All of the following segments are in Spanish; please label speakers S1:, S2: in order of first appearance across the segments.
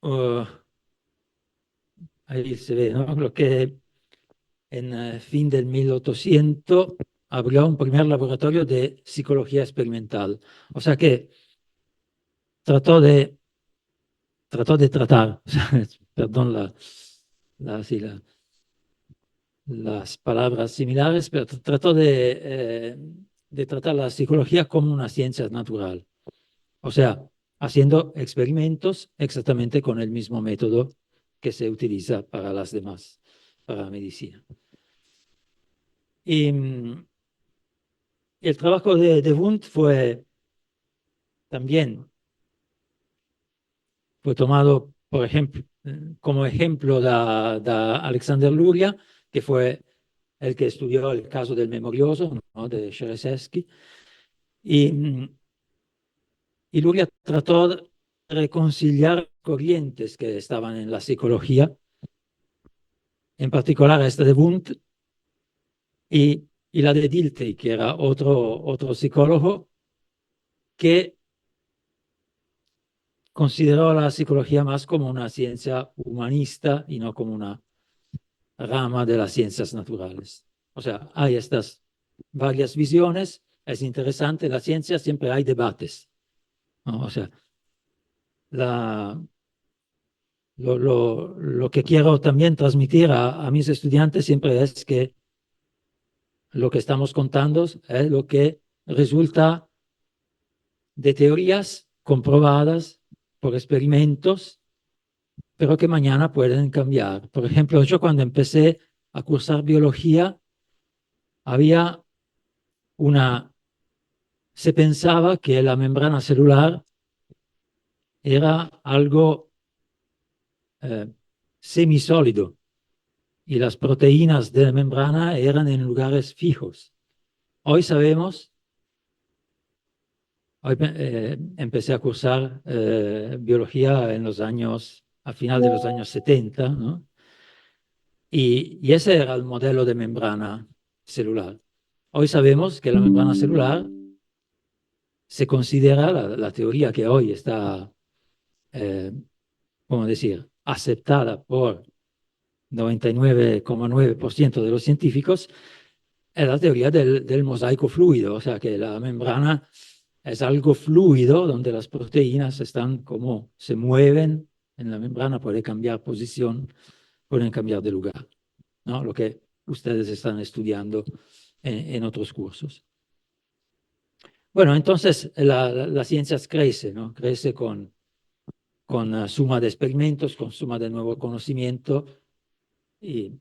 S1: uh, ahí se ve, ¿no? Lo que en fin del 1800 abrió un primer laboratorio de psicología experimental. O sea que trató de, trató de tratar, perdón sí, las palabras similares, pero trató de tratar la psicología como una ciencia natural. O sea, haciendo experimentos exactamente con el mismo método que se utiliza para las demás, para la medicina. Y el trabajo de Wundt también fue tomado, por ejemplo, como ejemplo de Alexander Luria, que fue el que estudió el caso del memorioso, ¿no? De Shereshevsky. Y, y Luria trató de reconciliar corrientes que estaban en la psicología, en particular esta de Wundt y la de Dilthey, que era otro psicólogo que consideró la psicología más como una ciencia humanista y no como una rama de las ciencias naturales. O sea, hay estas varias visiones, es interesante, en la ciencia siempre hay debates, ¿no? O sea, la, lo que quiero también transmitir a mis estudiantes siempre es que lo que estamos contando es lo que resulta de teorías comprobadas por experimentos, pero que mañana pueden cambiar. Por ejemplo, yo cuando empecé a cursar biología, había se pensaba que la membrana celular era algo semisólido y las proteínas de la membrana eran en lugares fijos. Hoy sabemos, hoy empecé a cursar biología a final de los años 70, ¿no? Y ese era el modelo de membrana celular. Hoy sabemos que la membrana celular se considera la teoría que hoy está, eh, ¿cómo decir?, aceptada por 99,9% de los científicos, es la teoría del mosaico fluido, o sea que la membrana es algo fluido donde las proteínas están como se mueven en la membrana, puede cambiar posición, pueden cambiar de lugar, ¿no? Lo que ustedes están estudiando en otros cursos. Bueno, entonces la ciencia crece, ¿no? Crece con suma de experimentos, con suma de nuevo conocimiento y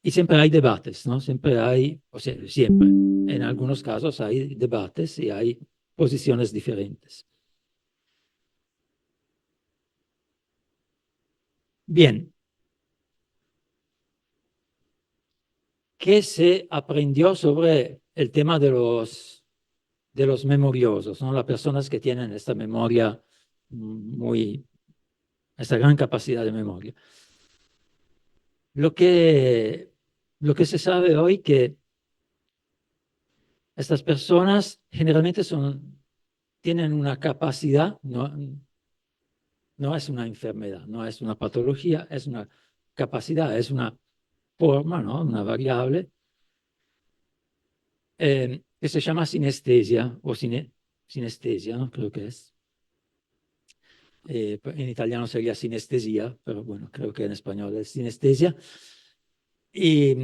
S1: siempre hay debates, ¿no? Siempre hay, o sea, siempre, en algunos casos hay debates y hay posiciones diferentes. Bien, ¿qué se aprendió sobre el tema de los memoriosos, ¿no? Las personas que tienen esta memoria esta gran capacidad de memoria. Lo que se sabe hoy que estas personas generalmente tienen una capacidad, no es una enfermedad, no es una patología, es una capacidad, es una forma, ¿no? Una variable que se llama sinestesia o sinestesia, ¿no? Creo que es. En italiano sería sinestesia, pero bueno, creo que en español es sinestesia. ¿Y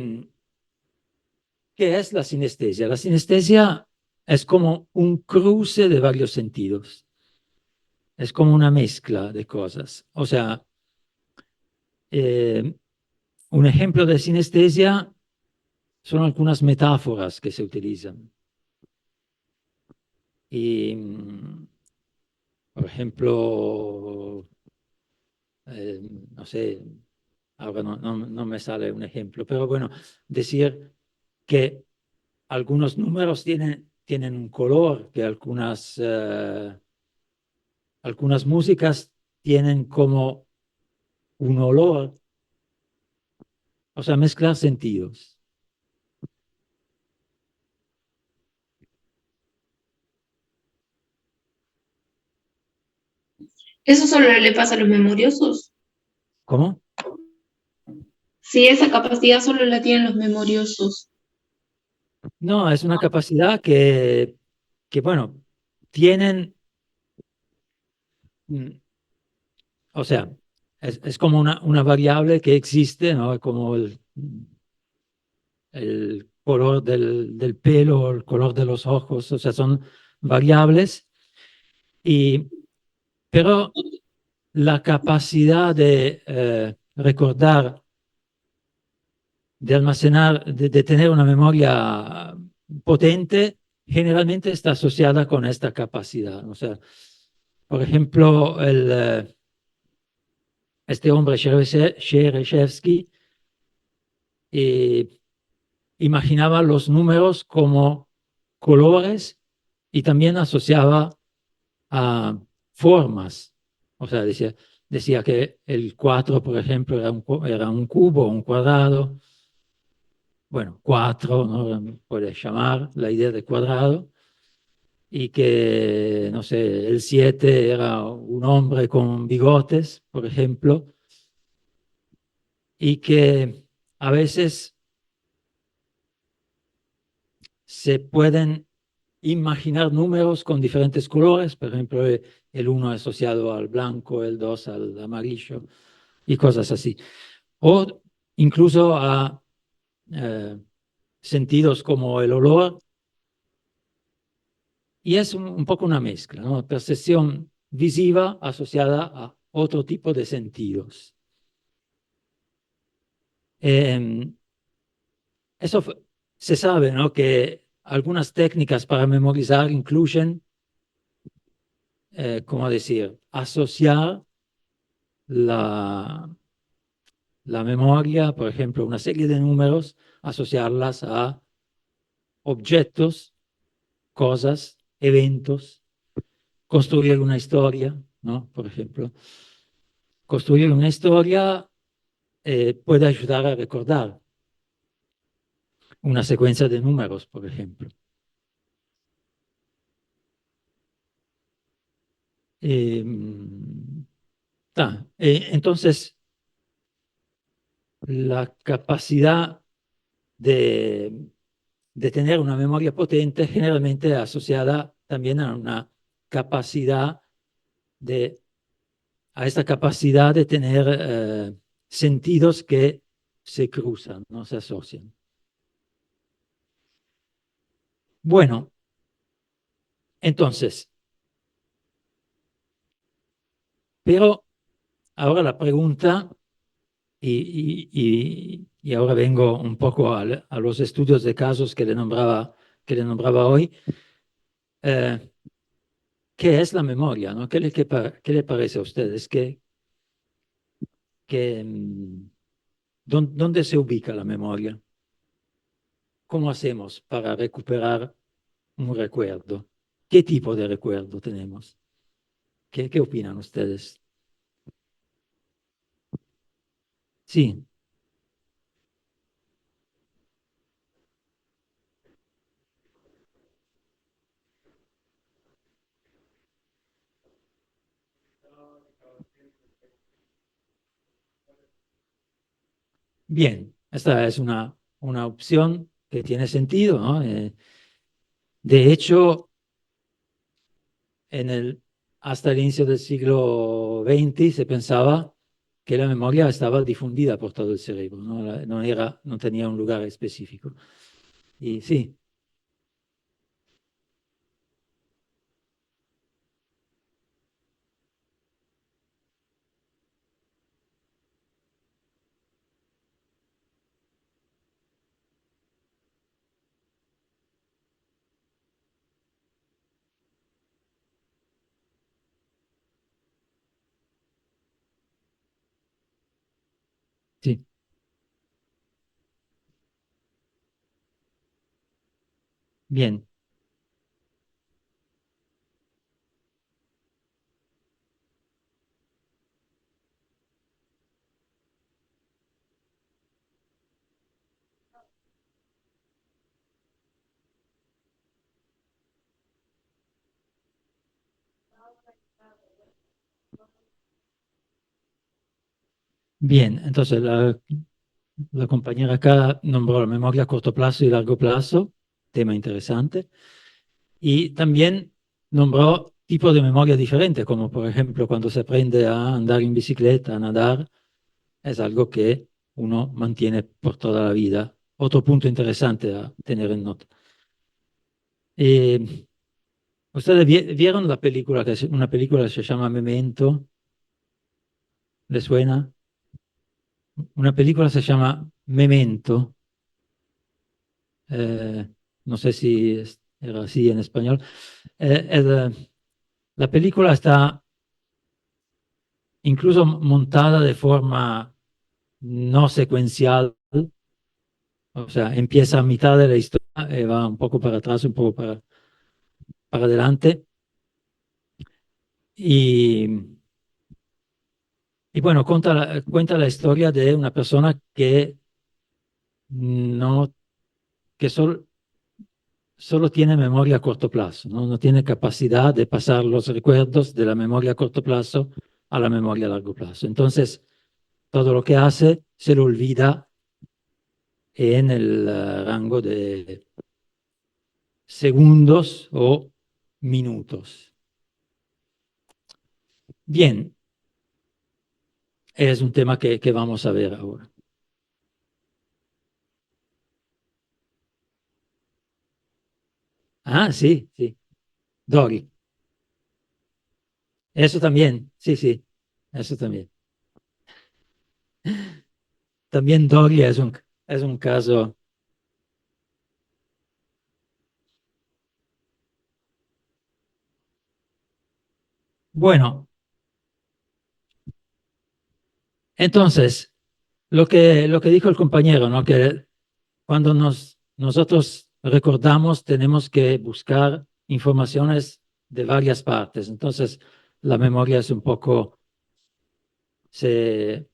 S1: qué es la sinestesia? La sinestesia es como un cruce de varios sentidos. Es como una mezcla de cosas. O sea, eh, un ejemplo de sinestesia son algunas metáforas que se utilizan. Y, por ejemplo, eh, no sé, ahora no me sale un ejemplo, pero bueno, decir que algunos números tienen un color, que algunas músicas tienen como un olor, o sea, mezclar sentidos.
S2: Eso solo le pasa a los memoriosos.
S1: ¿Cómo?
S2: Sí, esa capacidad solo la tienen los memoriosos.
S1: No, es una capacidad que bueno, tienen, mm, o sea, es como una variable que existe, ¿no? Como el color del pelo, el color de los ojos, o sea, son variables, y, pero la capacidad de recordar, de almacenar, de tener una memoria potente, generalmente está asociada con esta capacidad. O sea, por ejemplo, este hombre Shereshevsky eh, imaginaba los números como colores y también asociaba a formas. O sea, decía que el 4, por ejemplo, era un cubo, un cuadrado. Bueno, 4, ¿no? Puedes llamar la idea de cuadrado. Y que, no sé, el 7 era un hombre con bigotes, por ejemplo, y que a veces se pueden imaginar números con diferentes colores, por ejemplo, el 1 asociado al blanco, el 2 al amarillo y cosas así. O incluso a eh, sentidos como el olor, y es un poco una mezcla, ¿no? Percepción visiva asociada a otro tipo de sentidos. Eh, eso se sabe, ¿no? Que algunas técnicas para memorizar incluyen, ¿cómo decir?, asociar la, la memoria, por ejemplo, una serie de números, asociarlas a objetos, cosas, eventos, construir una historia, ¿no? Por ejemplo, construir una historia puede ayudar a recordar una secuencia de números, por ejemplo. Eh, entonces, la capacidad de, de tener una memoria potente generalmente asociada también a una capacidad de, a esta capacidad de tener sentidos que se cruzan, no se asocian. Bueno, entonces, pero ahora la pregunta, y ahora vengo un poco a los estudios de casos que le nombraba hoy. eh, ¿Qué es la memoria? ¿No? ¿Qué le parece a ustedes? ¿Dónde se ubica la memoria? ¿Cómo hacemos para recuperar un recuerdo? ¿Qué tipo de recuerdo tenemos? ¿Qué opinan ustedes? Sí, bien, esta es una opción que tiene sentido, ¿no? De hecho, en hasta el inicio del siglo XX se pensaba que la memoria estaba difundida por todo el cerebro, ¿no? No tenía un lugar específico. Y sí, sí, bien. Bien, entonces la compañera acá nombró la memoria a corto plazo y largo plazo, tema interesante, y también nombró tipos de memoria diferentes, como por ejemplo cuando se aprende a andar en bicicleta, a nadar, es algo que uno mantiene por toda la vida. Otro punto interesante a tener en nota. Eh, ¿Ustedes vieron la película, una película que se llama Memento? ¿Les suena? Una película se llama Memento. eh, no sé si era así en español. La película está incluso montada de forma no secuencial, o sea, empieza a mitad de la historia, va un poco para atrás, un poco para adelante. Y, y bueno, cuenta la historia de una persona que no, que solo tiene memoria a corto plazo, ¿no? No tiene capacidad de pasar los recuerdos de la memoria a corto plazo a la memoria a largo plazo. Entonces, todo lo que hace se lo olvida en el rango de segundos o minutos. Bien, es un tema que vamos a ver ahora. Ah, sí, sí, Dory. Eso también, sí, sí, eso también. También Dory es un caso. Bueno, entonces, lo que dijo el compañero, ¿no? Que cuando nosotros recordamos, tenemos que buscar informaciones de varias partes. Entonces, la memoria es un poco, se,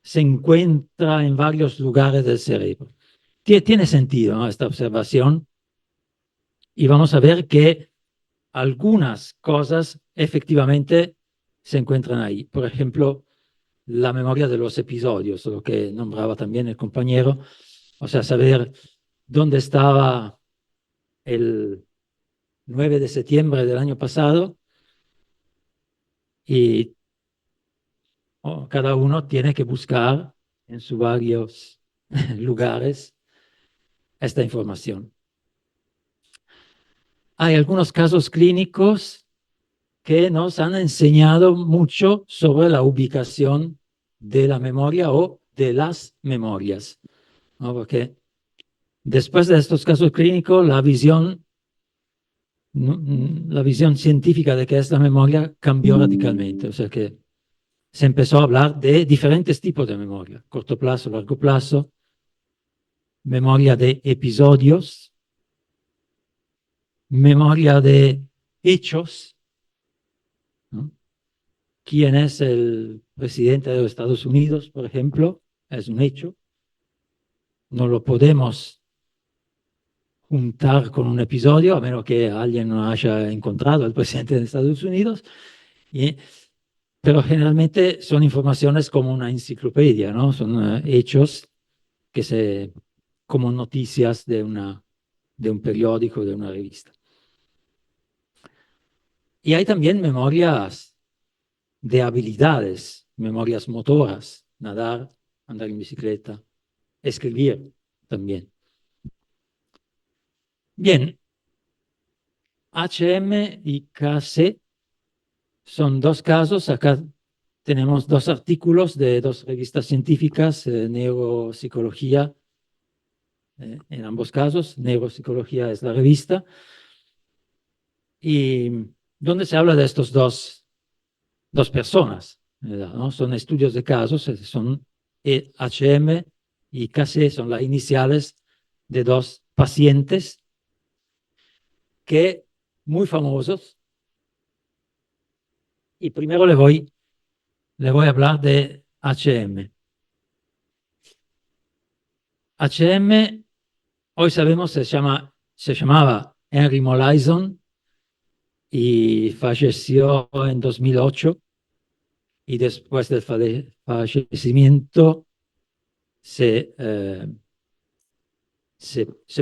S1: se encuentra en varios lugares del cerebro. Tiene sentido, ¿no? Esta observación y vamos a ver que algunas cosas efectivamente se encuentran ahí. Por ejemplo, la memoria de los episodios, lo que nombraba también el compañero, o sea, saber dónde estaba el 9 de septiembre del año pasado y cada uno tiene que buscar en sus varios lugares esta información. Hay algunos casos clínicos que nos han enseñado mucho sobre la ubicación de la memoria o de las memorias, ¿no? Porque después de estos casos clínicos, la visión científica de qué es la memoria cambió radicalmente. O sea que se empezó a hablar de diferentes tipos de memoria, corto plazo, largo plazo, memoria de episodios, memoria de hechos, ¿no? ¿Quién es el presidente de los Estados Unidos, por ejemplo? Es un hecho. No lo podemos juntar con un episodio, a menos que alguien no haya encontrado al presidente de Estados Unidos. Pero generalmente son informaciones como una enciclopedia, ¿no? Son hechos como noticias de un periódico, de una revista. Y hay también memorias de habilidades, memorias motoras, nadar, andar en bicicleta, escribir también. Bien, HM y KC son dos casos. Acá tenemos dos artículos de dos revistas científicas, Neuropsicología, en ambos casos, Neuropsicología es la revista, y donde se habla de estos dos personas, ¿verdad? ¿No? Son estudios de casos, son HM y KC, son las iniciales de dos pacientes que muy famosos. Y primero le voy a hablar de HM. HM, hoy sabemos, se llamaba Henry Molaison y falleció en 2008. y después del fallecimiento se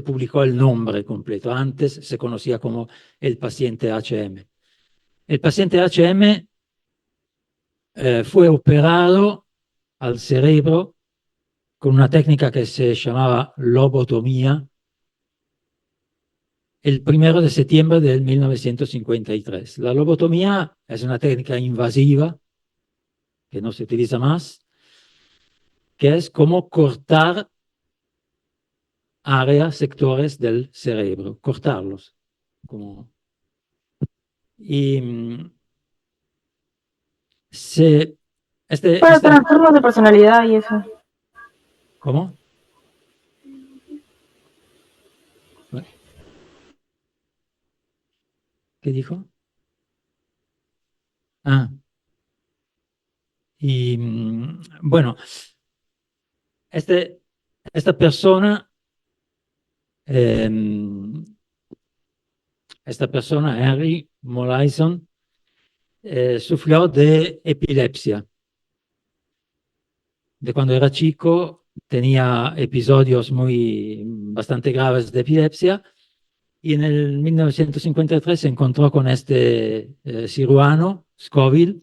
S1: publicó el nombre completo. Antes se conocía como el paciente HM. El paciente HM fue operado al cerebro con una técnica que se llamaba lobotomía el 1 de septiembre del 1953. La lobotomía es una técnica invasiva que no se utiliza más, que es como cortar áreas, sectores del cerebro, cortarlos. Y
S3: Para trastornos de personalidad y eso.
S1: ¿Cómo? ¿Qué dijo? Ah. Y bueno, esta persona, Henry Molaison, sufrió de epilepsia. De cuando era chico tenía episodios bastante graves de epilepsia y en el 1953 se encontró con este cirujano, Scoville,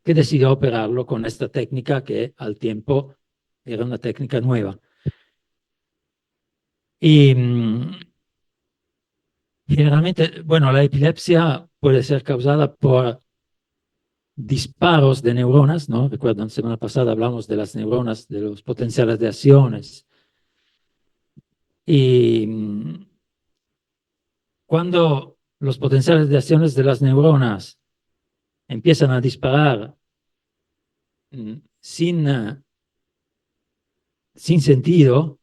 S1: que decidió operarlo con esta técnica que al tiempo era una técnica nueva. Y generalmente, bueno, la epilepsia puede ser causada por disparos de neuronas, ¿no? Recuerdan, semana pasada hablamos de las neuronas, de los potenciales de acciones. Y cuando los potenciales de acciones de las neuronas empiezan a disparar sin sentido,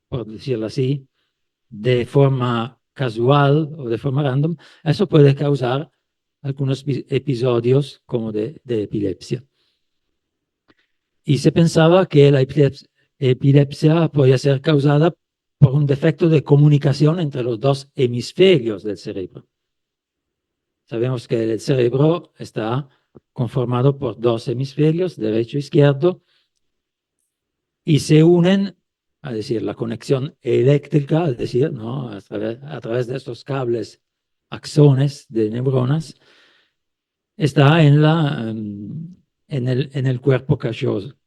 S1: por decirlo así, de forma casual o de forma random, eso puede causar algunos episodios como de epilepsia. Y se pensaba que la epilepsia podía ser causada por un defecto de comunicación entre los dos hemisferios del cerebro. Sabemos que el cerebro está conformado por dos hemisferios, derecho e izquierdo, y se unen, es decir, la conexión eléctrica, es decir, ¿no? a través de estos cables axones de neuronas, está en el cuerpo cachoso,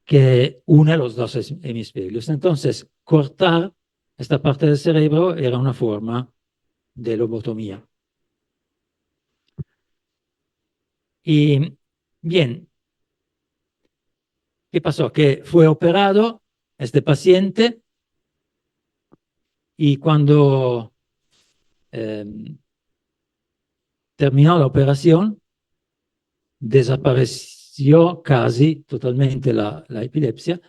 S1: que une los dos hemisferios. Entonces, cortar esta parte del cerebro era una forma de lobotomía. Y bien, ¿qué pasó? Que fue operado este paciente y cuando terminó la operación, desapareció casi totalmente la epilepsia,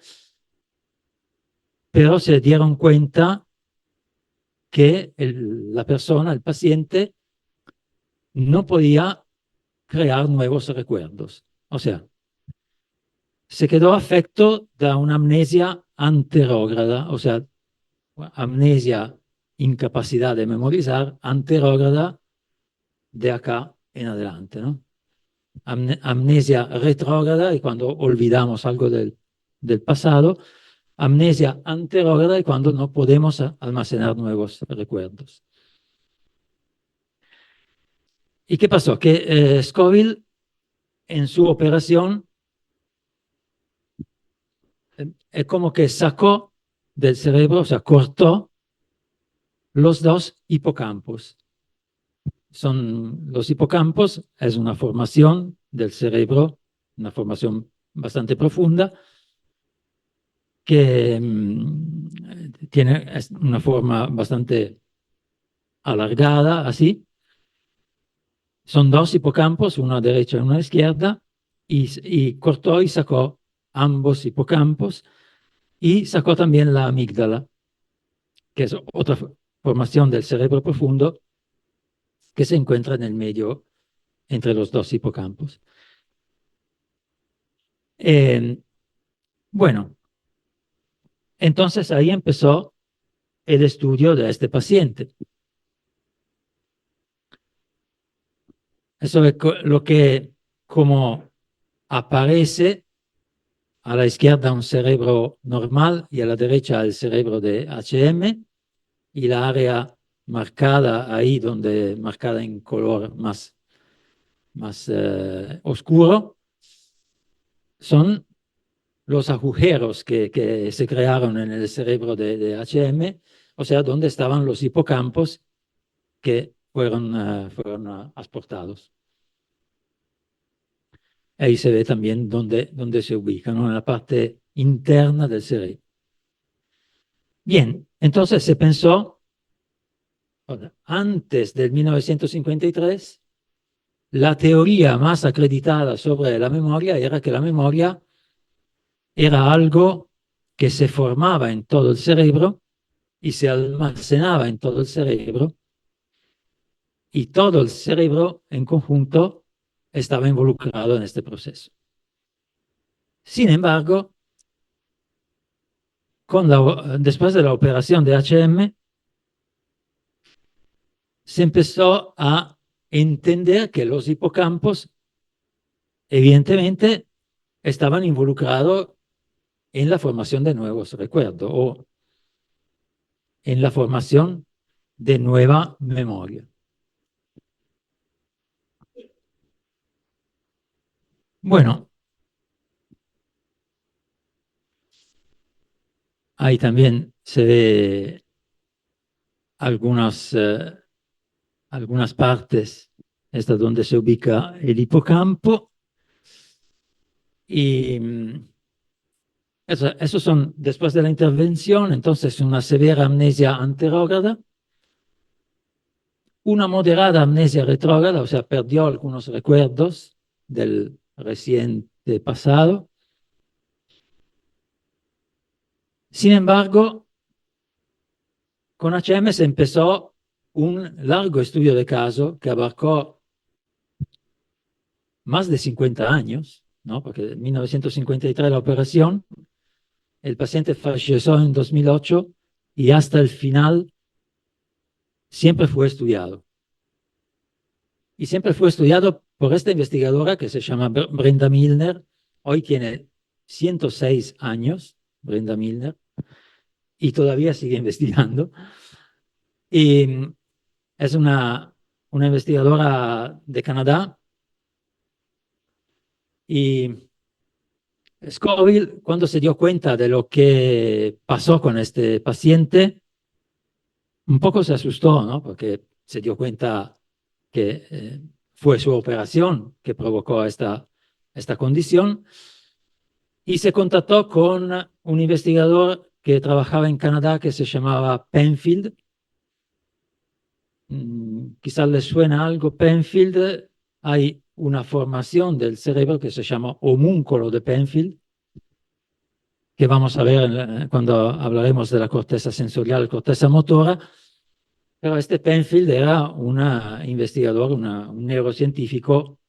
S1: pero se dieron cuenta que la persona, el paciente, no podía crear nuevos recuerdos. O sea, se quedó afecto de una amnesia anterógrada, o sea, amnesia, incapacidad de memorizar, anterógrada de acá en adelante, ¿no? Amnesia retrógrada, y cuando olvidamos algo del pasado, amnesia anterógrada, y cuando no podemos almacenar nuevos recuerdos. ¿Y qué pasó? Que Scoville, en su operación, es como que sacó del cerebro, o sea, cortó los dos hipocampos. Los hipocampos, es una formación del cerebro, una formación bastante profunda, que tiene una forma bastante alargada, así. Son dos hipocampos, uno a derecha y uno a izquierda, y cortó y sacó ambos hipocampos, y sacó también la amígdala, que es otra formación del cerebro profundo que se encuentra en el medio entre los dos hipocampos. Bueno, entonces ahí empezó el estudio de este paciente. Eso es lo que como aparece a la izquierda un cerebro normal y a la derecha el cerebro de HM, y la área marcada ahí, marcada en color más oscuro, son los agujeros que se crearon en el cerebro de HM, o sea, donde estaban los hipocampos que fueron asportados. Ahí se ve también dónde se ubican, ¿no? En la parte interna del cerebro. Bien, entonces se pensó, antes del 1953, la teoría más acreditada sobre la memoria era que la memoria era algo que se formaba en todo el cerebro y se almacenaba en todo el cerebro, y todo el cerebro en conjunto estaba involucrado en este proceso. Sin embargo, después de la operación de HM, se empezó a entender que los hipocampos, evidentemente, estaban involucrados en la formación de nuevos recuerdos o en la formación de nueva memoria. Bueno, ahí también se ve algunas partes, esta donde se ubica el hipocampo, y esos son después de la intervención, entonces una severa amnesia anterógrada, una moderada amnesia retrógrada, o sea, perdió algunos recuerdos del reciente pasado. Sin embargo, con HM se empezó un largo estudio de caso que abarcó más de 50 años, ¿no? Porque en 1953 la operación, el paciente falleció en 2008 y hasta el final siempre fue estudiado. Y siempre fue estudiado por esta investigadora que se llama Brenda Milner. Hoy tiene 106 años, Brenda Milner, y todavía sigue investigando. Y es una investigadora de Canadá. Y Scoville, cuando se dio cuenta de lo que pasó con este paciente, un poco se asustó, ¿no? Porque se dio cuenta que fue su operación que provocó esta condición, y se contactó con un investigador que trabajaba en Canadá que se llamaba Penfield. Quizás les suena algo Penfield. Hay una formación del cerebro que se llama homúnculo de Penfield, que vamos a ver cuando hablaremos de la corteza sensorial, corteza motora. Pero este Penfield era un investigador, un neurocientífico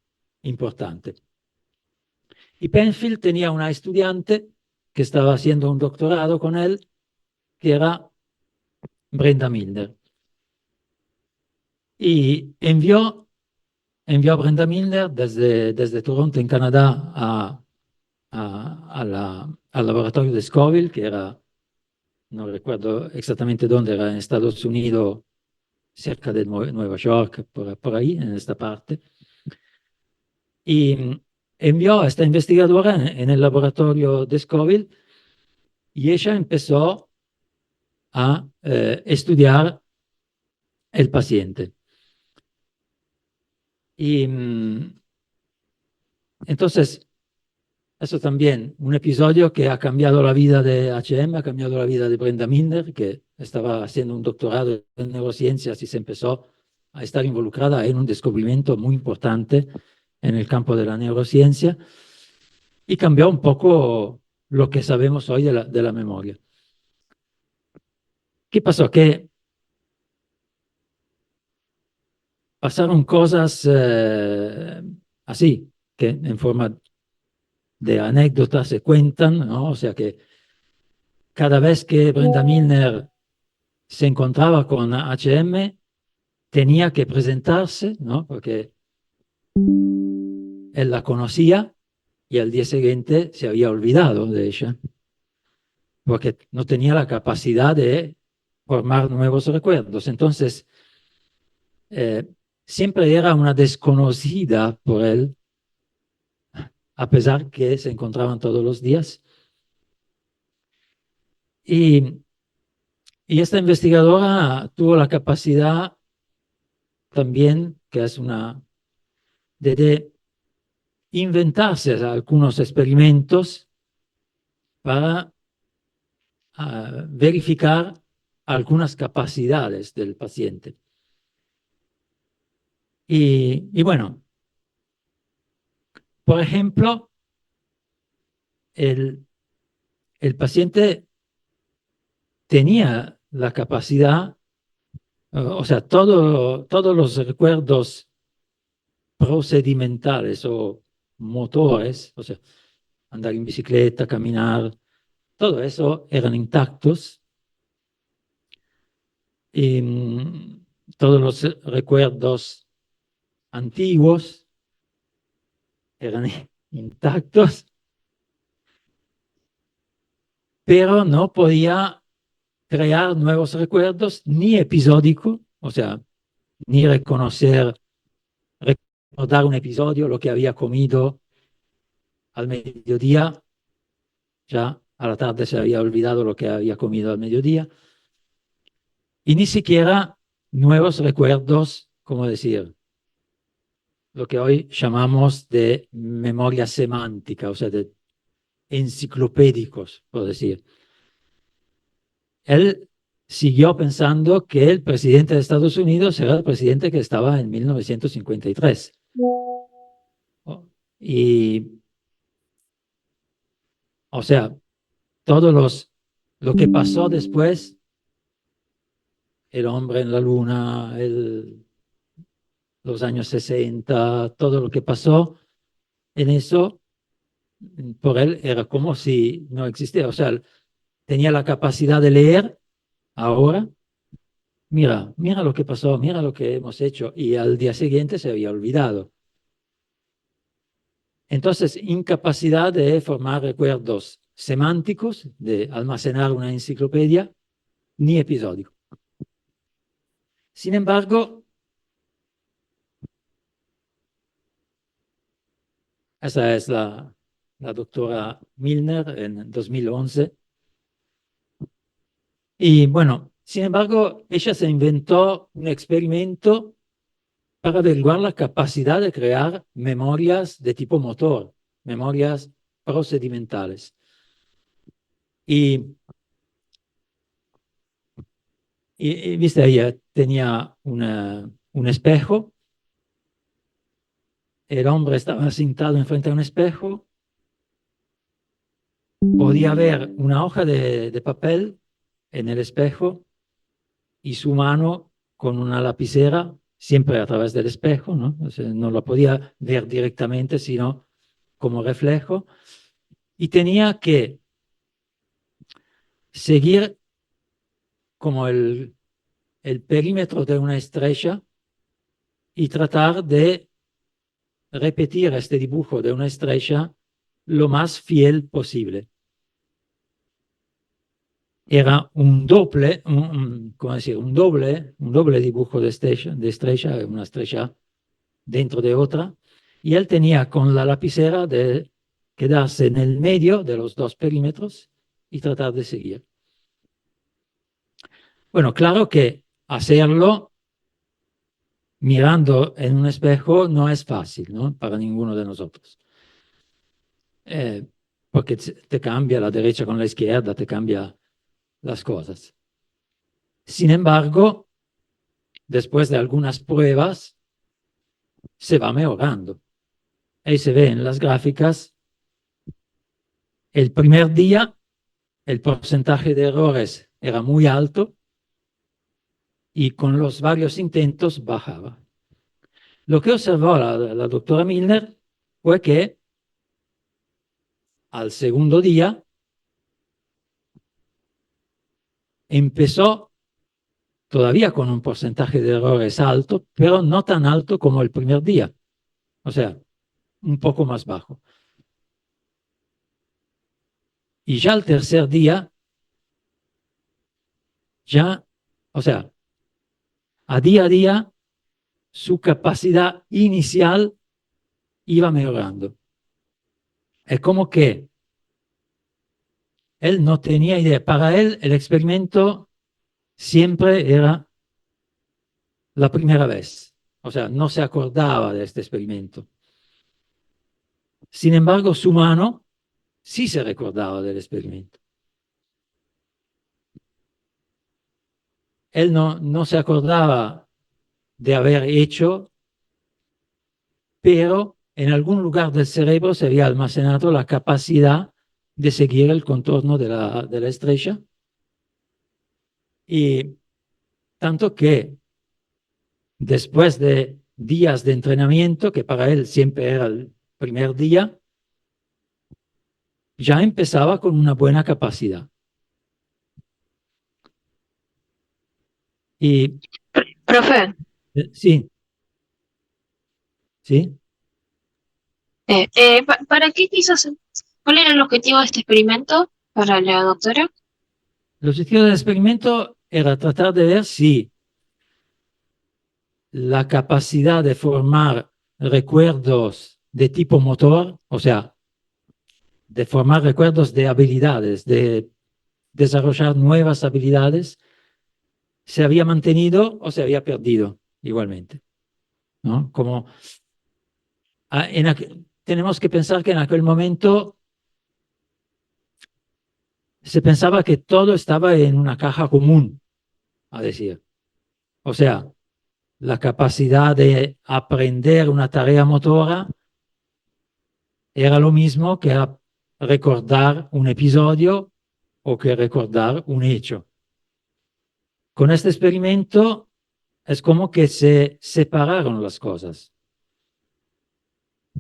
S1: importante. Y Penfield tenía una estudiante que estaba haciendo un doctorado con él, que era Brenda Milner. Y envió a Brenda Milner desde Toronto, en Canadá, al laboratorio de Scoville, que era, no recuerdo exactamente dónde, era en Estados Unidos, cerca de Nueva York, por ahí, en esta parte. Y envió a esta investigadora en el laboratorio de Scoville, y ella empezó a estudiar el paciente. Y entonces, eso también, un episodio que ha cambiado la vida de HM, ha cambiado la vida de Brenda Milner, que estaba haciendo un doctorado en neurociencias y se empezó a estar involucrada en un descubrimiento muy importante en el campo de la neurociencia, y cambió un poco lo que sabemos hoy de la memoria. ¿Qué pasó? Que pasaron cosas así, que en forma de anécdotas se cuentan, ¿no? O sea que cada vez que Brenda Milner se encontraba con HM, tenía que presentarse, ¿no? Porque él la conocía y al día siguiente se había olvidado de ella, porque no tenía la capacidad de formar nuevos recuerdos. Entonces, siempre era una desconocida por él, a pesar que se encontraban todos los días. Y esta investigadora tuvo la capacidad también, que es de inventarse algunos experimentos para verificar algunas capacidades del paciente. Y bueno, por ejemplo, el paciente tenía la capacidad, o sea, todos los recuerdos procedimentales o motores, o sea, andar en bicicleta, caminar, todo eso eran intactos. Y todos los recuerdos antiguos eran intactos, pero no podía crear nuevos recuerdos ni episódico, o sea, ni recordar un episodio, lo que había comido al mediodía, ya a la tarde se había olvidado lo que había comido al mediodía, y ni siquiera nuevos recuerdos, como decir, lo que hoy llamamos de memoria semántica, o sea, de enciclopédicos, por decir. Él siguió pensando que el presidente de Estados Unidos era el presidente que estaba en 1953. Y, o sea, lo que pasó después, el hombre en la luna, los años 60, todo lo que pasó en eso, por él era como si no existiera. O sea, tenía la capacidad de leer ahora. Mira lo que pasó, mira lo que hemos hecho. Y al día siguiente se había olvidado. Entonces, incapacidad de formar recuerdos semánticos, de almacenar una enciclopedia, ni episódico. Sin embargo, esa es la doctora Milner en 2011. Y bueno, sin embargo, ella se inventó un experimento para averiguar la capacidad de crear memorias de tipo motor, memorias procedimentales. Y viste, ella tenía un espejo, el hombre estaba sentado enfrente de un espejo, podía ver una hoja de papel en el espejo y su mano con una lapicera, siempre a través del espejo, ¿no? O sea, no la podía ver directamente, sino como reflejo, y tenía que seguir como el perímetro de una estrella y tratar de repetir este dibujo de una estrella lo más fiel posible. Era un doble, ¿cómo decir? Un doble dibujo de estrella, una estrella dentro de otra, y él tenía con la lapicera de quedarse en el medio de los dos perímetros y tratar de seguir. Bueno, claro que hacerlo mirando en un espejo no es fácil, ¿no? Para ninguno de nosotros. Porque te cambia la derecha con la izquierda, te cambia las cosas. Sin embargo, después de algunas pruebas, se va mejorando. Ahí se ve en las gráficas, el primer día el porcentaje de errores era muy alto y con los varios intentos bajaba. Lo que observó la doctora Milner fue que al segundo día empezó todavía con un porcentaje de errores alto, pero no tan alto como el primer día. O sea, un poco más bajo. Y ya al tercer día, ya, o sea, a día, su capacidad inicial iba mejorando. Es como que él no tenía idea. Para él, el experimento siempre era la primera vez. O sea, no se acordaba de este experimento. Sin embargo, su mano sí se recordaba del experimento. Él no se acordaba de haber hecho, pero en algún lugar del cerebro se había almacenado la capacidad de seguir el contorno de la estrella. Y tanto que después de días de entrenamiento, que para él siempre era el primer día, ya empezaba con una buena capacidad. Y
S4: Profe,
S1: sí, sí.
S4: ¿Para qué quiso hacer? ¿Cuál era el objetivo de este experimento para la doctora?
S1: El objetivo del experimento era tratar de ver si la capacidad de formar recuerdos de tipo motor, o sea, de formar recuerdos de habilidades, de desarrollar nuevas habilidades, se había mantenido o se había perdido igualmente, ¿no? Como tenemos que pensar que en aquel momento se pensaba que todo estaba en una caja común, a decir. O sea, la capacidad de aprender una tarea motora era lo mismo que recordar un episodio o que recordar un hecho. Con este experimento es como que se separaron las cosas.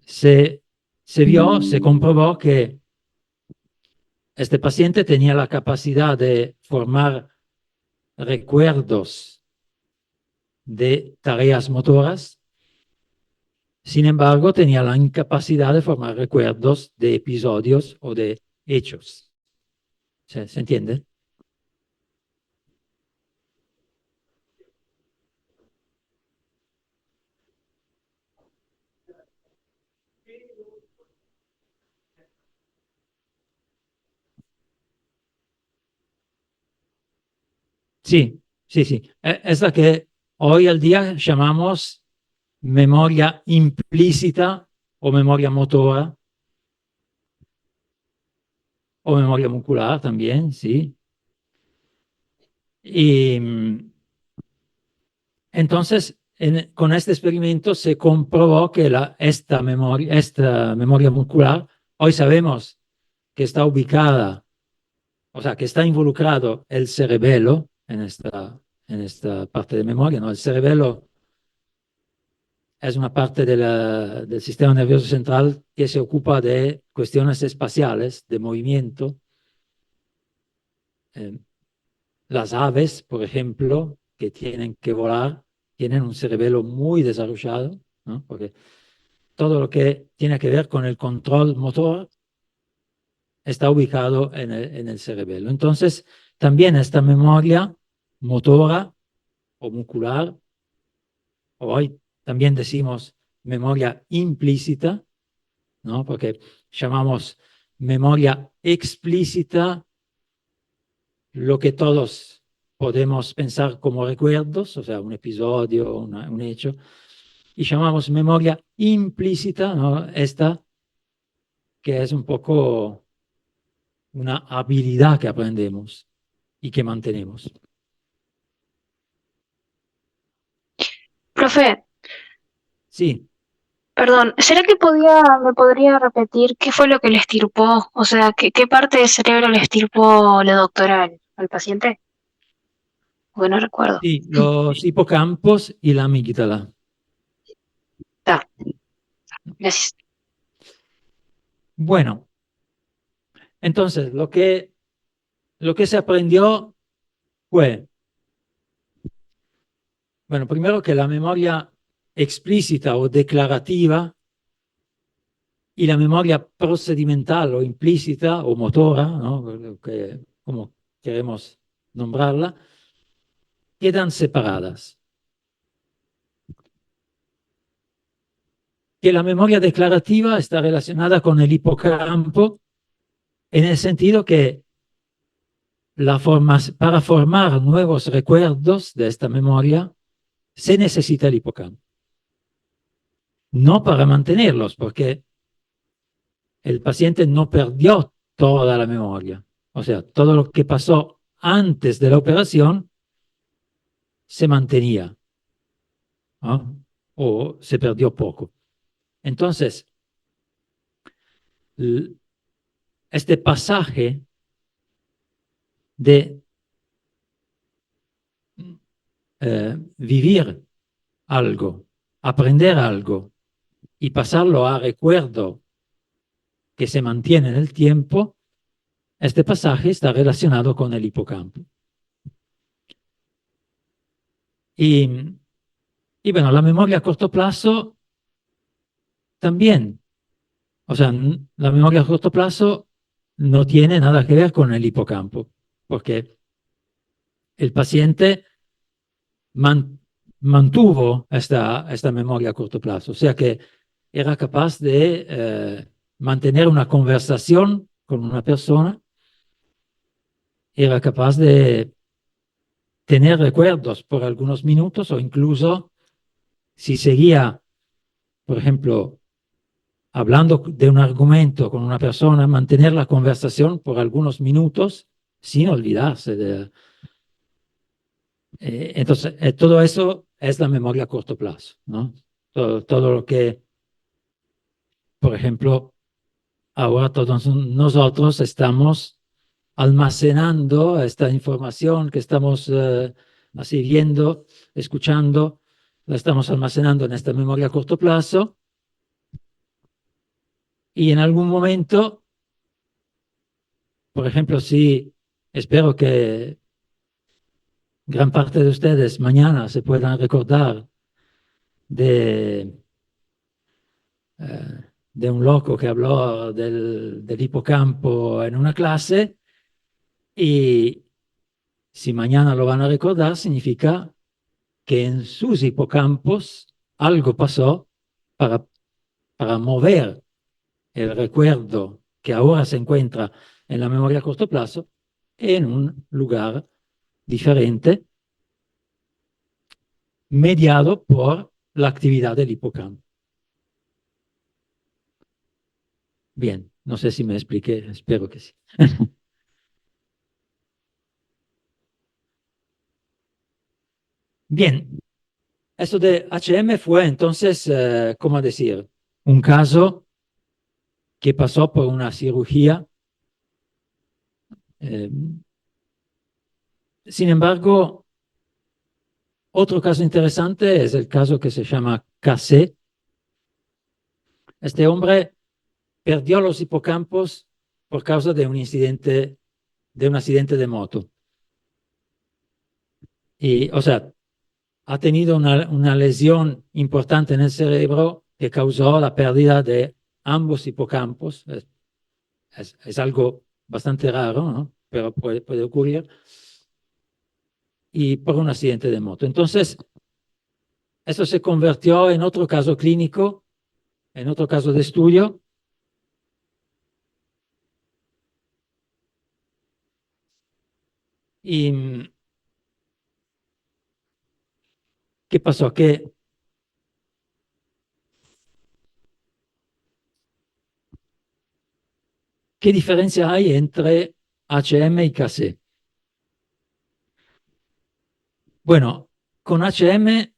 S1: Se se comprobó que este paciente tenía la capacidad de formar recuerdos de tareas motoras, sin embargo, tenía la incapacidad de formar recuerdos de episodios o de hechos. ¿Se entiende? Sí, sí, sí. Es la que hoy al día llamamos memoria implícita o memoria motora o memoria muscular también, sí. Y entonces, con este experimento se comprobó que esta memoria muscular, hoy sabemos que está ubicada, o sea, que está involucrado el cerebelo en esta parte de memoria, ¿no? El cerebelo es una parte del sistema nervioso central que se ocupa de cuestiones espaciales, de movimiento. Las aves, por ejemplo, que tienen que volar, tienen un cerebelo muy desarrollado, ¿no? Porque todo lo que tiene que ver con el control motor está ubicado en el cerebelo. Entonces, también esta memoria motora o muscular, hoy también decimos memoria implícita, ¿no? Porque llamamos memoria explícita lo que todos podemos pensar como recuerdos, o sea, un episodio, un hecho, y llamamos memoria implícita, ¿no? Esta que es un poco una habilidad que aprendemos y que mantenemos.
S4: Profe,
S1: Sí,
S4: perdón, ¿será que me podría repetir qué fue lo que le estirpó? O sea, ¿qué parte del cerebro le estirpó la doctora al paciente? Porque no recuerdo.
S1: sí, los hipocampos y la amígdala.
S4: Está, gracias.
S1: Bueno, entonces lo que se aprendió fue, bueno, primero que la memoria explícita o declarativa y la memoria procedimental o implícita o motora, ¿no? Como queremos nombrarla, quedan separadas. Que la memoria declarativa está relacionada con el hipocampo en el sentido que para formar nuevos recuerdos de esta memoria se necesita el hipocampo. No para mantenerlos, porque el paciente no perdió toda la memoria. O sea, todo lo que pasó antes de la operación se mantenía, ¿no? O se perdió poco. Entonces, este pasaje de vivir algo, aprender algo y pasarlo a recuerdo que se mantiene en el tiempo, este pasaje está relacionado con el hipocampo. Y, y bueno, la memoria a corto plazo también. O sea, la memoria a corto plazo no tiene nada que ver con el hipocampo, porque el paciente mantuvo esta memoria a corto plazo, o sea que era capaz de mantener una conversación con una persona, era capaz de tener recuerdos por algunos minutos o incluso si seguía, por ejemplo, hablando de un argumento con una persona, mantener la conversación por algunos minutos sin olvidarse de... entonces, todo eso es la memoria a corto plazo, ¿no? Todo lo que, por ejemplo, ahora todos nosotros estamos almacenando esta información que estamos así viendo, escuchando, la estamos almacenando en esta memoria a corto plazo y en algún momento, por ejemplo, si espero que gran parte de ustedes mañana se puedan recordar de, de un loco que habló del hipocampo en una clase y si mañana lo van a recordar significa que en sus hipocampos algo pasó para, para mover el recuerdo que ahora se encuentra en la memoria a corto plazo en un lugar diferente, mediado por la actividad del hipocampo. Bien, no sé si me expliqué, espero que sí. Bien, eso de HM fue entonces, ¿cómo decir? Un caso que pasó por una cirugía. Sin embargo, otro caso interesante es el caso que se llama Cassé. Este hombre perdió los hipocampos por causa de un accidente de moto. Y, o sea, ha tenido una lesión importante en el cerebro que causó la pérdida de ambos hipocampos. Es algo bastante raro, ¿no? Pero puede ocurrir. Y por un accidente de moto. Entonces, eso se convirtió en otro caso clínico, en otro caso de estudio. ¿Y qué pasó? ¿Qué diferencia hay entre HM y KC? Bueno, con HM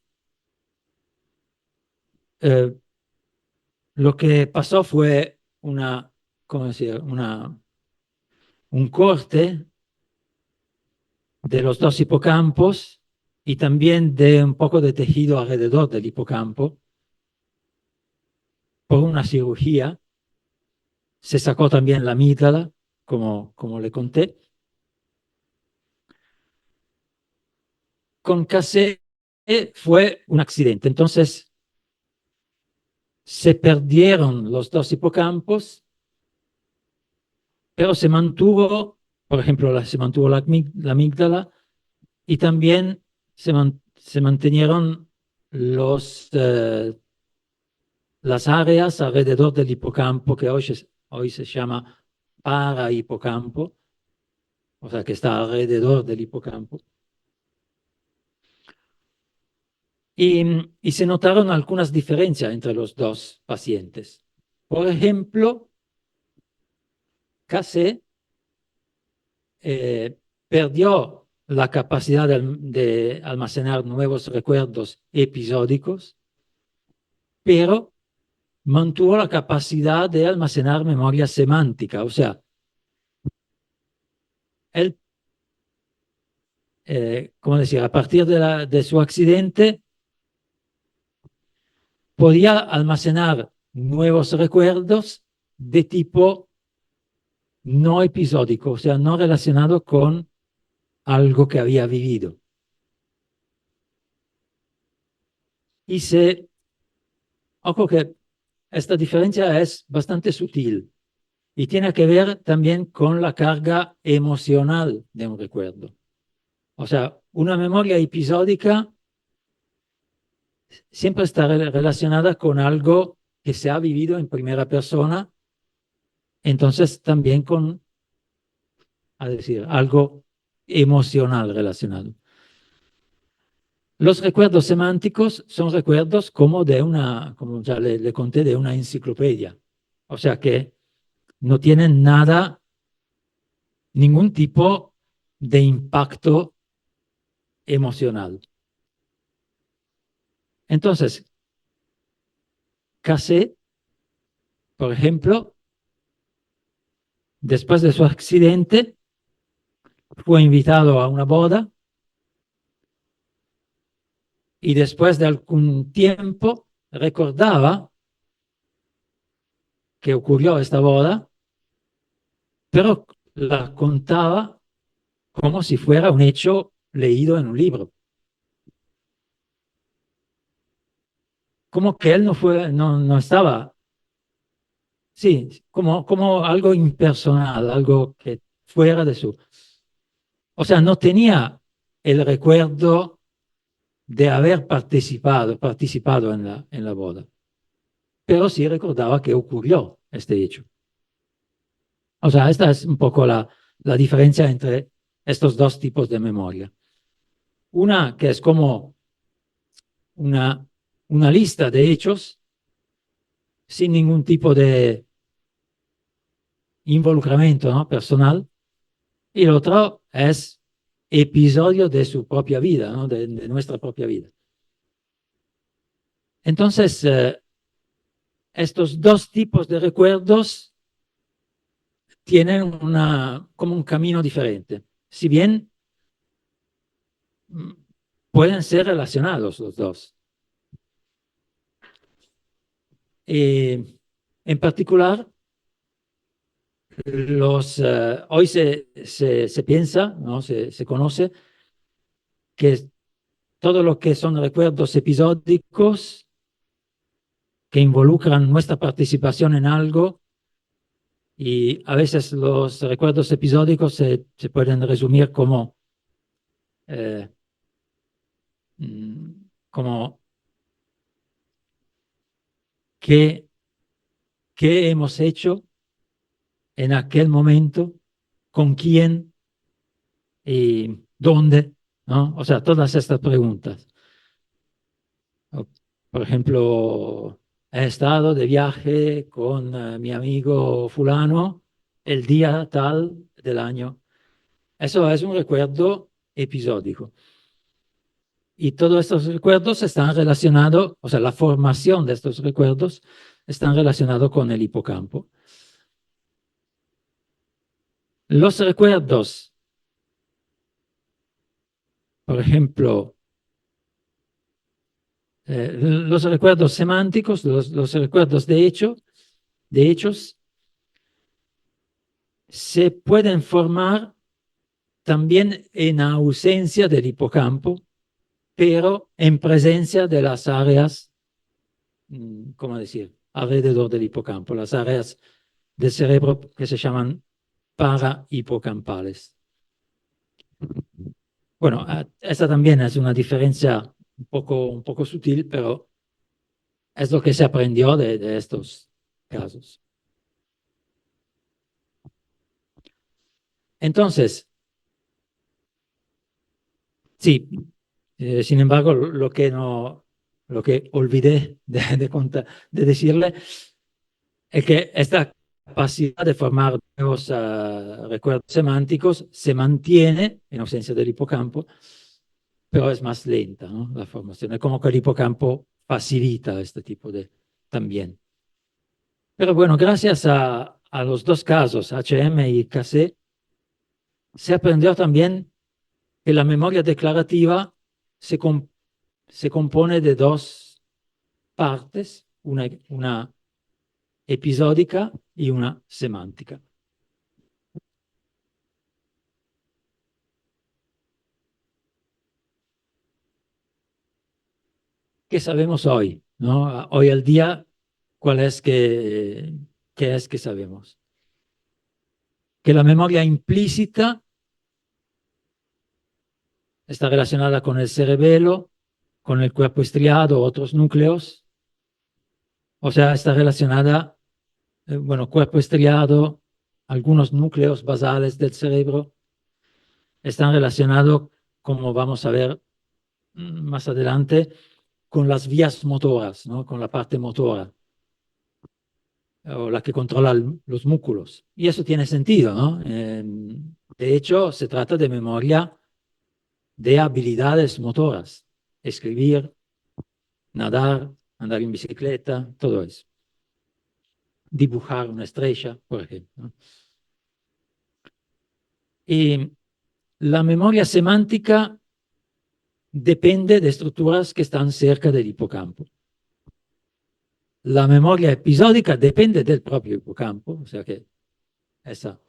S1: lo que pasó fue ¿cómo decir? Un corte de los dos hipocampos y también de un poco de tejido alrededor del hipocampo por una cirugía. Se sacó también la amígdala, como le conté. Con KC fue un accidente. Entonces, se perdieron los dos hipocampos, pero se mantuvo, por ejemplo, se mantuvo la amígdala y también se mantenieron las áreas alrededor del hipocampo, que hoy se llama parahipocampo, o sea, que está alrededor del hipocampo. Y se notaron algunas diferencias entre los dos pacientes. Por ejemplo, Cassé perdió la capacidad de almacenar nuevos recuerdos episódicos, pero mantuvo la capacidad de almacenar memoria semántica. O sea, él, ¿cómo decir? A partir de su accidente, podía almacenar nuevos recuerdos de tipo no episódico, o sea, no relacionado con algo que había vivido. Ojo que esta diferencia es bastante sutil y tiene que ver también con la carga emocional de un recuerdo. O sea, una memoria episódica siempre está relacionada con algo que se ha vivido en primera persona, entonces también con, a decir, algo emocional relacionado. Los recuerdos semánticos son recuerdos como como ya le conté, de una enciclopedia. O sea que no tienen ningún tipo de impacto emocional. Entonces, Cassé, por ejemplo, después de su accidente, fue invitado a una boda y después de algún tiempo recordaba que ocurrió esta boda, pero la contaba como si fuera un hecho leído en un libro. Como que él no estaba, sí, como algo impersonal, algo que fuera de su. O sea, no tenía el recuerdo de haber participado en la boda, pero sí recordaba que ocurrió este hecho. O sea, esta es un poco la diferencia entre estos dos tipos de memoria. Una que es como una lista de hechos sin ningún tipo de involucramiento, ¿no?, personal, y el otro es episodio de su propia vida, ¿no?, de nuestra propia vida. Entonces, estos dos tipos de recuerdos tienen como un camino diferente. Si bien pueden ser relacionados los dos. En particular, hoy se piensa, ¿no?, se conoce que todo lo que son recuerdos episódicos que involucran nuestra participación en algo, y a veces los recuerdos episódicos se pueden resumir como qué hemos hecho en aquel momento, con quién y dónde, ¿no? O sea, todas estas preguntas. Por ejemplo, he estado de viaje con mi amigo fulano el día tal del año. Eso es un recuerdo episódico. Y todos estos recuerdos están relacionados, o sea, la formación de estos recuerdos están relacionados con el hipocampo. Los recuerdos, por ejemplo, los recuerdos semánticos, los recuerdos de hechos, se pueden formar también en ausencia del hipocampo, pero en presencia de las áreas, ¿cómo decir?, alrededor del hipocampo, las áreas del cerebro que se llaman parahipocampales. Bueno, esta también es una diferencia un poco sutil, pero es lo que se aprendió de estos casos. Entonces, sí, sin embargo, lo que olvidé de decirle es que esta capacidad de formar nuevos recuerdos semánticos se mantiene en ausencia del hipocampo, pero es más lenta, ¿no? La formación. Es como que el hipocampo facilita este tipo de también. Pero bueno, gracias a los dos casos, HM y KC, se aprendió también que la memoria declarativa se compone de dos partes, una episódica y una semántica. ¿Qué sabemos hoy? ¿No? Hoy al día, ¿qué es que sabemos? Que la memoria implícita está relacionada con el cerebelo, con el cuerpo estriado, otros núcleos. O sea, está relacionada, bueno, cuerpo estriado, algunos núcleos basales del cerebro están relacionados, como vamos a ver más adelante, con las vías motoras, ¿no? Con la parte motora, o la que controla los músculos. Y eso tiene sentido, ¿no? De hecho, se trata de memoria de habilidades motoras, escribir, nadar, andar en bicicleta, todo eso. Dibujar una estrella, por ejemplo, ¿no? Y la memoria semántica depende de estructuras que están cerca del hipocampo. La memoria episódica depende del propio hipocampo, o sea que esa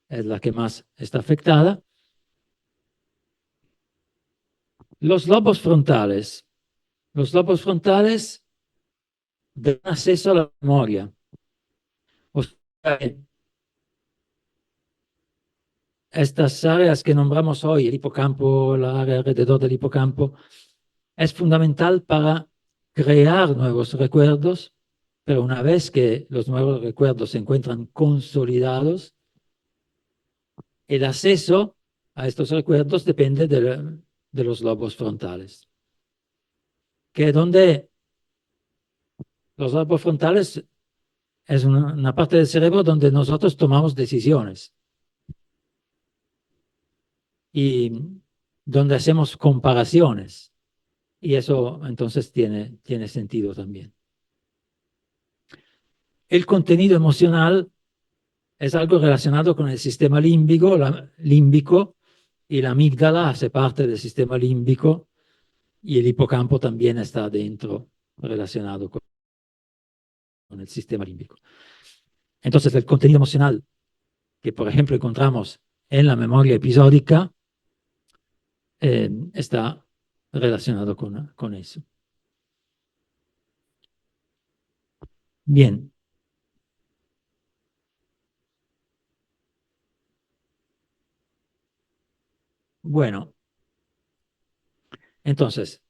S1: es la que más está afectada. Los lobos frontales dan acceso a la memoria. O sea, estas áreas que nombramos hoy, el hipocampo, la área alrededor del hipocampo, es fundamental para crear nuevos recuerdos, pero una vez que los nuevos recuerdos se encuentran consolidados, el acceso a estos recuerdos depende de los lobos frontales, que es donde los lobos frontales es una parte del cerebro donde nosotros tomamos decisiones y donde hacemos comparaciones. Y eso entonces tiene sentido también. El contenido emocional es algo relacionado con el sistema límbico, y la amígdala hace parte del sistema límbico y el hipocampo también está dentro, relacionado con el sistema límbico. Entonces, el contenido emocional que, por ejemplo, encontramos en la memoria episódica está relacionado con eso. Bien. Bueno, entonces,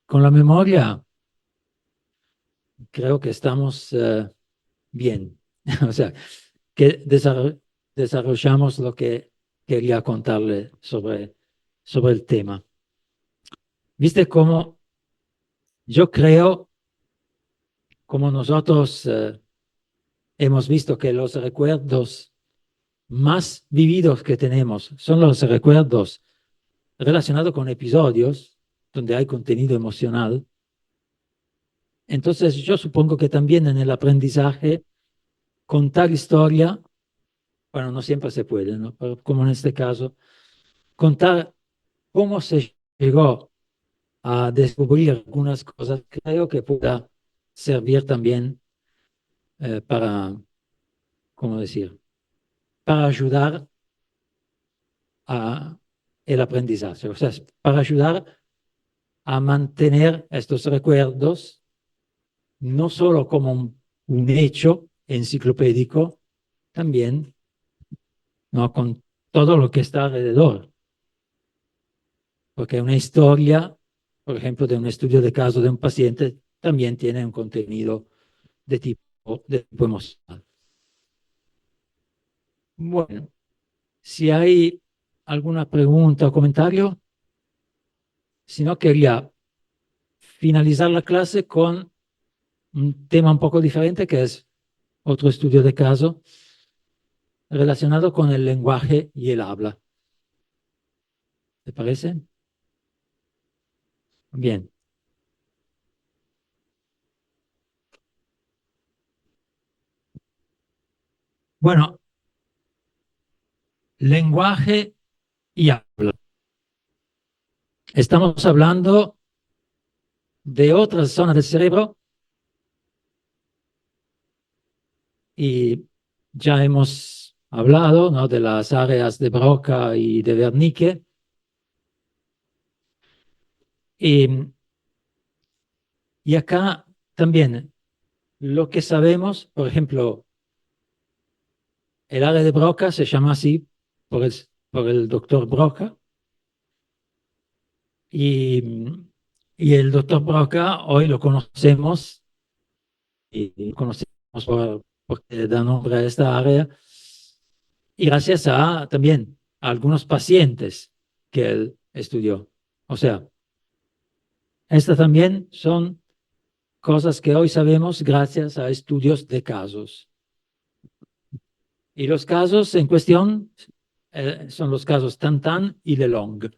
S1: con la memoria creo que estamos bien. O sea, que desarrollamos lo que quería contarle sobre el tema. ¿Viste cómo yo creo, como nosotros hemos visto que los recuerdos más vividos que tenemos son los recuerdos relacionados con episodios donde hay contenido emocional? Entonces yo supongo que también en el aprendizaje contar historia, bueno, no siempre se puede, ¿no? Pero como en este caso, contar cómo se llegó a descubrir algunas cosas, creo que pueda servir también para, ¿cómo decir? Para ayudar a el aprendizaje, o sea, para ayudar a mantener estos recuerdos no solo como un hecho enciclopédico, también, ¿no?, con todo lo que está alrededor. Porque una historia, por ejemplo, de un estudio de caso de un paciente, también tiene un contenido de tipo emocional. Bueno, si hay alguna pregunta o comentario, si no, quería finalizar la clase con un tema un poco diferente, que es otro estudio de caso relacionado con el lenguaje y el habla. ¿Te parece? Bien. Bueno, lenguaje y habla. Estamos hablando de otra zona del cerebro y ya hemos hablado, ¿no?, de las áreas de Broca y de Wernicke. Y acá también lo que sabemos, por ejemplo, el área de Broca se llama así por el doctor Broca. Y el doctor Broca hoy lo conocemos y conocemos porque da nombre a esta área y gracias a también a algunos pacientes que él estudió. O sea, estas también son cosas que hoy sabemos gracias a estudios de casos. Y los casos en cuestión son los casos Tantan y Lelong.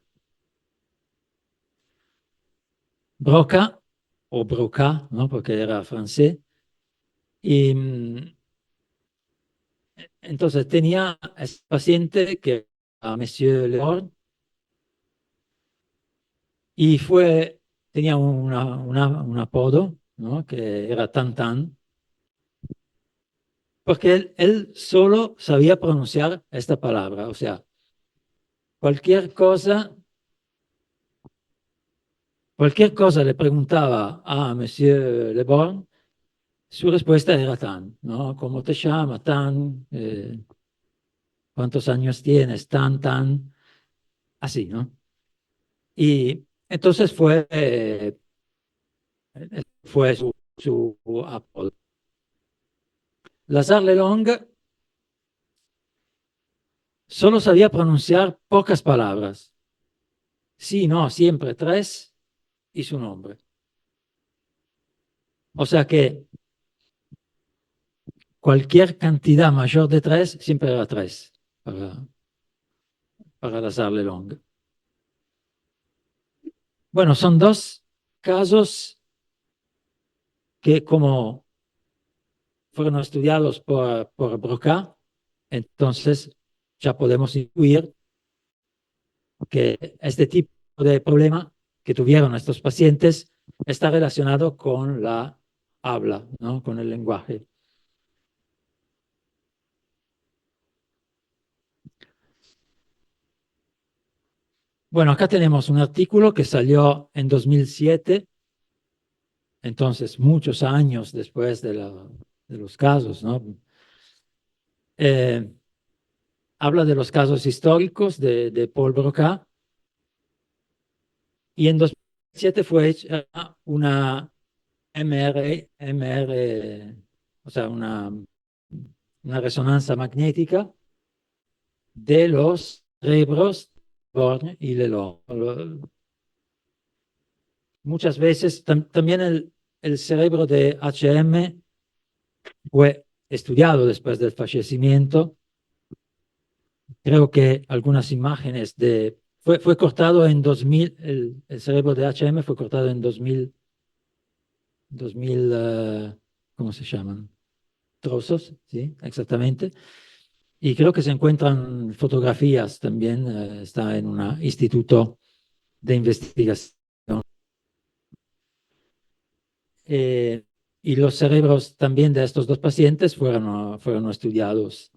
S1: Broca, o Broca, ¿no?, porque era francés. Y entonces tenía a este paciente que a Monsieur Leborn y tenía un apodo, ¿no?, que era Tantan, porque él solo sabía pronunciar esta palabra. O sea, cualquier cosa le preguntaba a Monsieur Leborn, su respuesta era Tan, ¿no? ¿Cómo te llamas? Tan, ¿cuántos años tienes? Tan, así, ¿no? Y entonces fue su apodo. Lazare Lelong solo sabía pronunciar pocas palabras. Sí, no, siempre tres y su nombre. O sea que cualquier cantidad mayor de tres siempre era tres para Lazare Lelong. Bueno, son dos casos que, como fueron estudiados por Broca, entonces ya podemos intuir que este tipo de problema que tuvieron estos pacientes está relacionado con la habla, ¿no?, con el lenguaje. Bueno, acá tenemos un artículo que salió en 2007, entonces muchos años después de los casos, ¿no? Habla de los casos históricos de Paul Broca, y en 2007 fue hecha una o sea, una resonancia magnética de los cerebros Born y Lelong. Muchas veces también el cerebro de HM fue estudiado después del fallecimiento. Creo que algunas imágenes fue cortado en 2000, el cerebro de HM fue cortado en 2000, ¿cómo se llaman? Trozos, sí, exactamente. Y creo que se encuentran fotografías también, está en un instituto de investigación. Y los cerebros también de estos dos pacientes fueron estudiados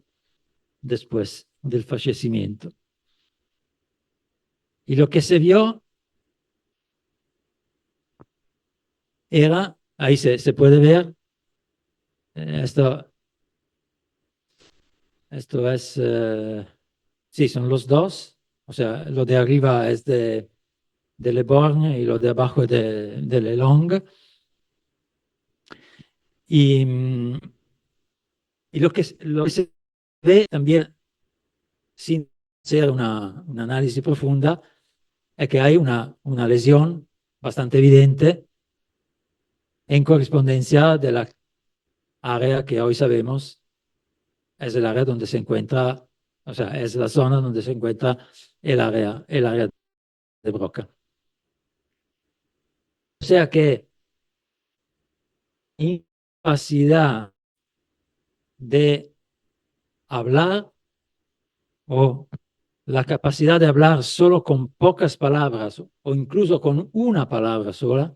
S1: después del fallecimiento. Y lo que se vio era ahí se puede ver. Esto es, sí, son los dos. O sea, lo de arriba es de Le Borgne y lo de abajo de Le Long. Y lo que se ve también, sin hacer un análisis profunda, es que hay una lesión bastante evidente en correspondencia de la área que hoy sabemos es el área donde se encuentra, o sea, es la zona donde se encuentra el área de Broca. O sea que incapacidad de hablar o la capacidad de hablar solo con pocas palabras o incluso con una palabra sola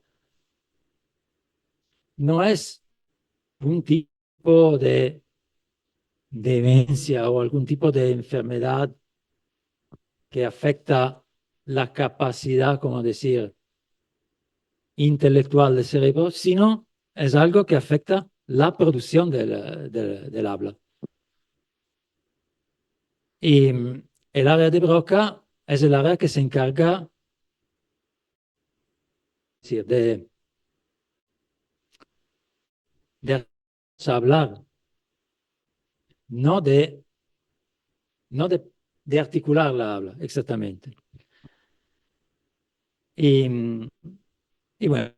S1: no es un tipo de demencia o algún tipo de enfermedad que afecta la capacidad, como decir, intelectual del cerebro, sino es algo que afecta la producción del habla. Y el área de Broca es el área que se encarga de hablar, no de articular la habla, exactamente. Y bueno,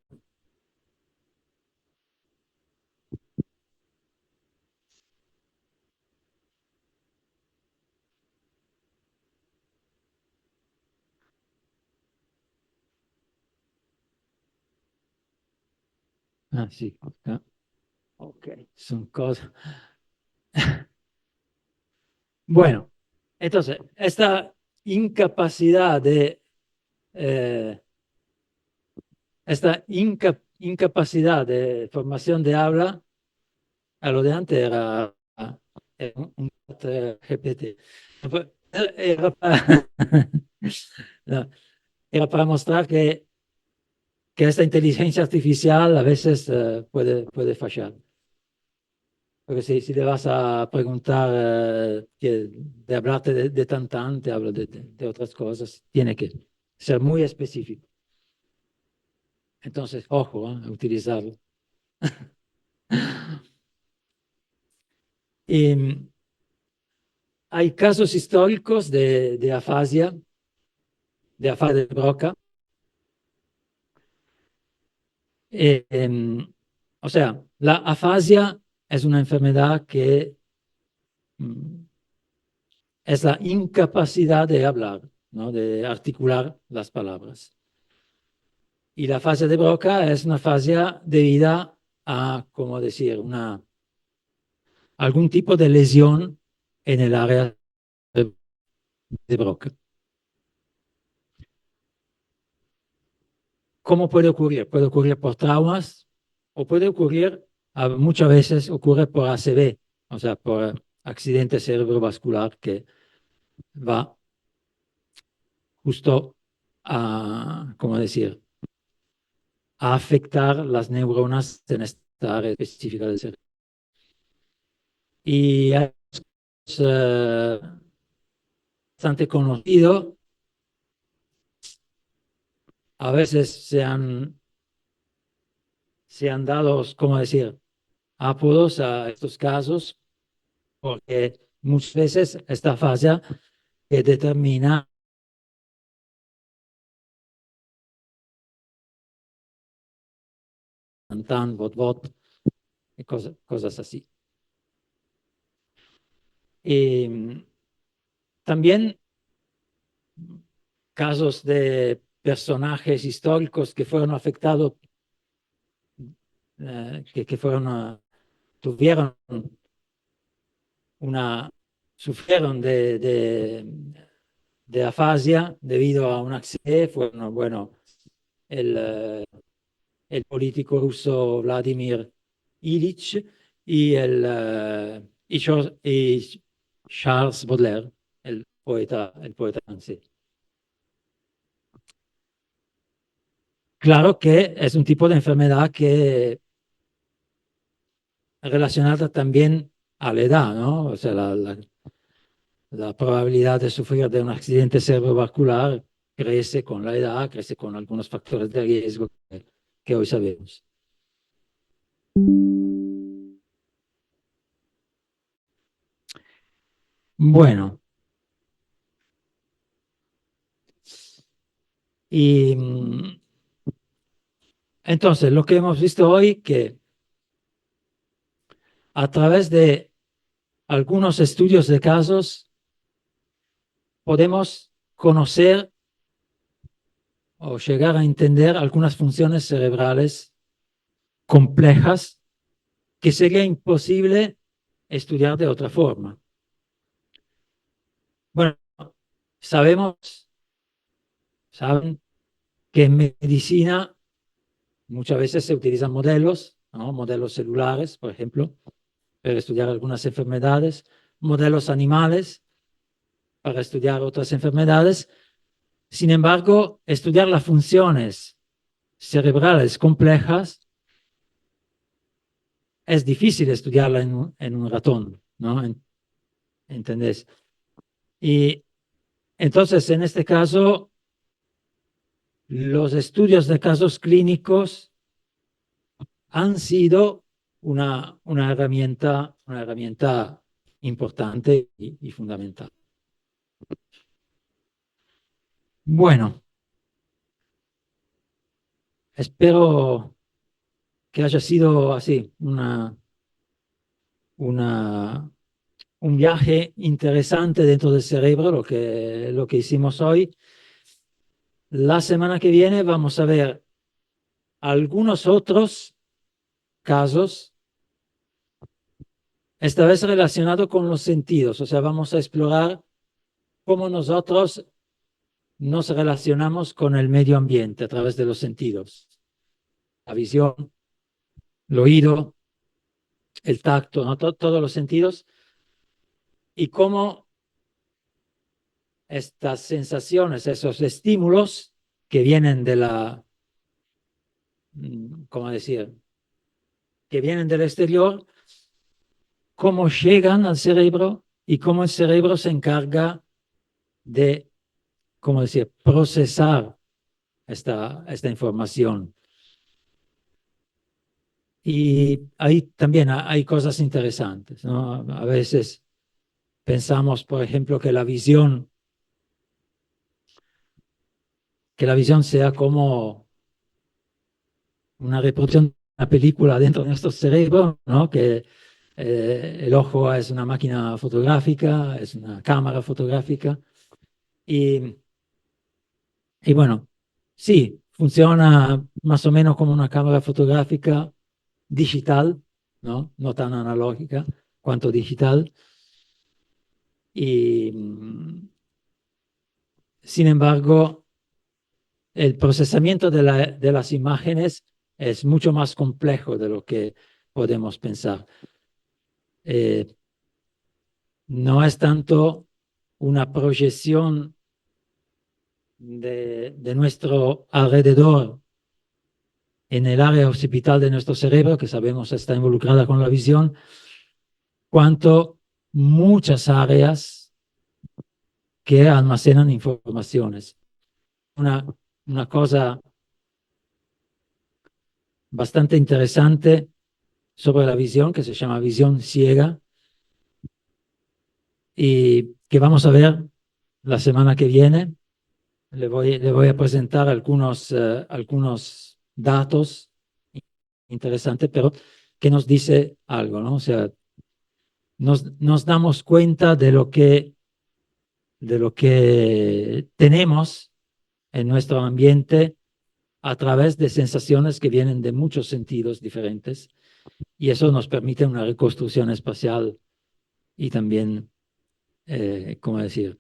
S1: sí, ok, son cosas. Bueno, entonces, esta incapacidad de incapacidad de formación de habla, a lo de antes era un GPT. Era para, no, era para mostrar que esta inteligencia artificial a veces puede fallar. Porque si le vas a preguntar de hablarte de cantante, hablo de otras cosas, tiene que ser muy específico. Entonces, ojo, a utilizarlo. Y hay casos históricos de afasia de Broca. O sea, la afasia es una enfermedad que es la incapacidad de hablar, ¿no? De articular las palabras. Y la afasia de Broca es una afasia debida a, ¿cómo decir?, algún tipo de lesión en el área de Broca. ¿Cómo puede ocurrir? Puede ocurrir por traumas o puede ocurrir, muchas veces ocurre por ACV, o sea, por accidente cerebrovascular que va justo a, ¿cómo decir?, a afectar las neuronas en esta área específica del cerebro. Y es bastante conocido. A veces se han dado, ¿cómo decir?, apodos a estos casos, porque muchas veces esta fase que determina tan, bot, y cosas así. Y también casos de personajes históricos que fueron afectados, que fueron, tuvieron sufrieron de afasia debido a un accidente, fueron, bueno, el político ruso Vladimir Ilich y Charles Baudelaire, el poeta francés. Claro que es un tipo de enfermedad que relacionada también a la edad, ¿no? O sea, la probabilidad de sufrir de un accidente cerebrovascular crece con la edad, crece con algunos factores de riesgo que hoy sabemos. Bueno, y entonces lo que hemos visto hoy, que a través de algunos estudios de casos podemos conocer o llegar a entender algunas funciones cerebrales complejas que sería imposible estudiar de otra forma. Bueno, saben que en medicina muchas veces se utilizan modelos, ¿no? Modelos celulares, por ejemplo, para estudiar algunas enfermedades, modelos animales para estudiar otras enfermedades. Sin embargo, estudiar las funciones cerebrales complejas es difícil estudiarla en un ratón, ¿no? ¿Entendés? Y entonces, en este caso, los estudios de casos clínicos han sido una herramienta importante y fundamental. Bueno, espero que haya sido así, un viaje interesante dentro del cerebro, lo que hicimos hoy. La semana que viene vamos a ver algunos otros casos, esta vez relacionados con los sentidos, o sea, vamos a explorar cómo nosotros nos relacionamos con el medio ambiente a través de los sentidos, la visión, el oído, el tacto, ¿no? Todos los sentidos, y cómo estas sensaciones, esos estímulos que vienen de ¿cómo decir? Que vienen del exterior, cómo llegan al cerebro y cómo el cerebro se encarga de, ¿cómo decir?, procesar esta información. Y ahí también hay cosas interesantes, ¿no? A veces pensamos, por ejemplo, que la visión sea como una reproducción de una película dentro de nuestro cerebro, ¿no? Que el ojo es una máquina fotográfica, es una cámara fotográfica. Y bueno, sí, funciona más o menos como una cámara fotográfica digital, ¿no? No tan analógica cuanto digital. Y sin embargo, el procesamiento de las imágenes es mucho más complejo de lo que podemos pensar. No es tanto una proyección de nuestro alrededor en el área occipital de nuestro cerebro, que sabemos está involucrada con la visión, cuanto muchas áreas que almacenan informaciones. Una cosa bastante interesante sobre la visión, que se llama visión ciega, y que vamos a ver la semana que viene. Le voy a presentar algunos datos interesantes, pero que nos dice algo, ¿no? O sea, nos damos cuenta de lo que tenemos en nuestro ambiente a través de sensaciones que vienen de muchos sentidos diferentes, y eso nos permite una reconstrucción espacial y también, ¿cómo decir?,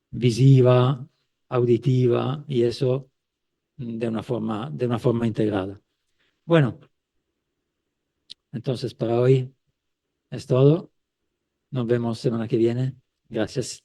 S1: visiva, auditiva, y eso de una forma integrada. Bueno, entonces para hoy es todo. Nos vemos semana que viene. Gracias.